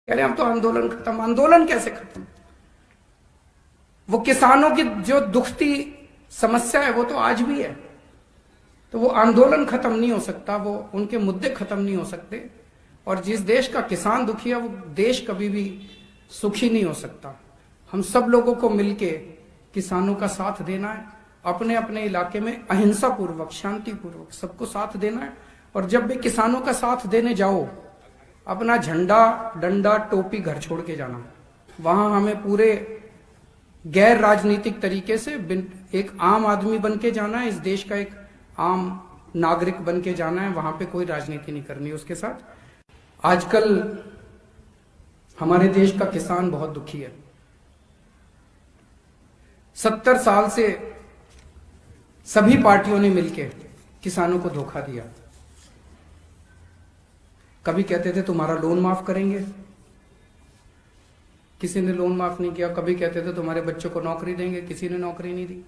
कह रहे हम तो आंदोलन खत्म। आंदोलन कैसे खत्म? वो किसानों की जो दुखती समस्या है वो तो आज भी है। तो वो आंदोलन खत्म नहीं हो सकता, वो उनके मुद्दे खत्म नहीं हो सकते। और जिस देश का किसान दुखी है वो देश कभी भी सुखी नहीं हो सकता। हम सब लोगों को मिलके किसानों का साथ देना है, अपने अपने इलाके में अहिंसा पूर्वक, शांति पूर्वक सबको साथ देना है। और जब भी किसानों का साथ देने जाओ, अपना झंडा, डंडा, टोपी घर छोड़ के जाना। वहां हमें पूरे गैर राजनीतिक तरीके से एक आम आदमी बन के जाना है, इस देश का एक आम नागरिक बन के जाना है। वहां पे कोई राजनीति नहीं करनी उसके साथ। आजकल हमारे देश का किसान बहुत दुखी है। 70 साल से सभी पार्टियों ने मिलकर किसानों को धोखा दिया। कभी कहते थे तुम्हारा लोन माफ करेंगे, किसी ने लोन माफ नहीं किया। कभी कहते थे तुम्हारे बच्चों को नौकरी देंगे, किसी ने नौकरी नहीं दी।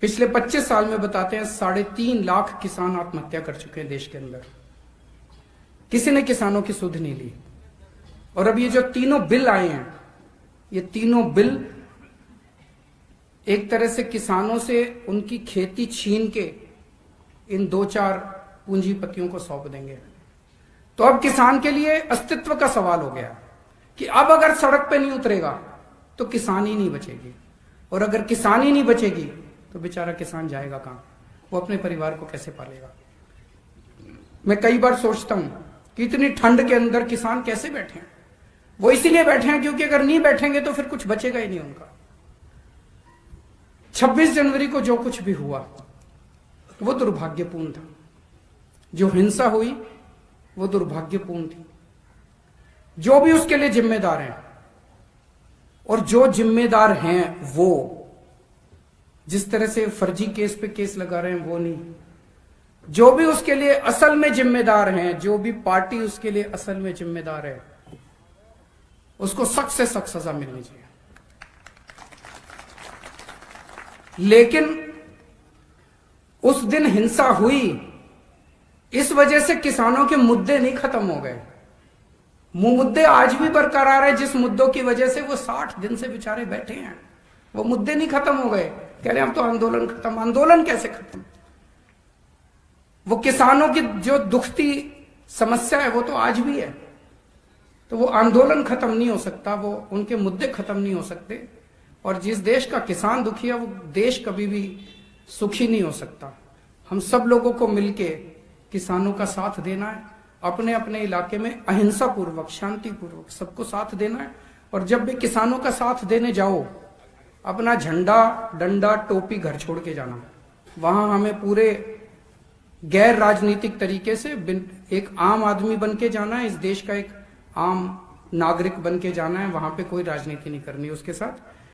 पिछले 25 साल में बताते हैं 3.5 लाख किसान आत्महत्या कर चुके हैं देश के अंदर। किसी ने किसानों की सुध नहीं ली। और अब ये जो तीनों बिल आए हैं, ये तीनों बिल एक तरह से किसानों से उनकी खेती छीन के इन 2-4 पूंजीपतियों को सौंप देंगे। तो अब किसान के लिए अस्तित्व का सवाल हो गया कि अब अगर सड़क पे नहीं उतरेगा तो किसान ही नहीं बचेगी। और अगर किसान ही नहीं बचेगी तो बेचारा किसान जाएगा कहां? वो अपने परिवार को कैसे पालेगा? मैं कई बार सोचता हूं कि इतनी ठंड के अंदर किसान कैसे बैठे हैं। वो इसीलिए बैठे हैं क्योंकि अगर नहीं बैठेंगे तो फिर कुछ बचेगा ही नहीं उनका। 26 जनवरी को जो कुछ भी हुआ वो दुर्भाग्यपूर्ण था। जो हिंसा हुई वो दुर्भाग्यपूर्ण थी। जो भी उसके लिए जिम्मेदार हैं, और जो जिम्मेदार हैं वो जिस तरह से फर्जी केस पे केस लगा रहे हैं वो नहीं, जो भी उसके लिए असल में जिम्मेदार हैं, जो भी पार्टी उसके लिए असल में जिम्मेदार है, उसको सख्त से सख्त सजा मिलनी चाहिए। लेकिन उस दिन हिंसा हुई, इस वजह से किसानों के मुद्दे नहीं खत्म हो गए। मुद्दे आज भी बरकरार है। जिस मुद्दों की वजह से वो 60 दिन से बेचारे बैठे हैं, वो मुद्दे नहीं खत्म हो गए। कह रहे हम तो आंदोलन खत्म। आंदोलन कैसे खत्म? वो किसानों की जो दुखती समस्या है वो तो आज भी है। तो वो आंदोलन खत्म नहीं हो सकता, वो उनके मुद्दे खत्म नहीं हो सकते। और जिस देश का किसान दुखी है वो देश कभी भी सुखी नहीं हो सकता। हम सब लोगों को मिलके किसानों का साथ देना है, अपने अपने इलाके में अहिंसा पूर्वक, शांति पूर्वक सबको साथ देना है। और जब भी किसानों का साथ देने जाओ, अपना झंडा, डंडा, टोपी घर छोड़ के जाना। वहां हमें पूरे गैर राजनीतिक तरीके से एक आम आदमी बन के जाना है, इस देश का एक आम नागरिक बन के जाना है। वहां पे कोई राजनीति नहीं करनी उसके साथ।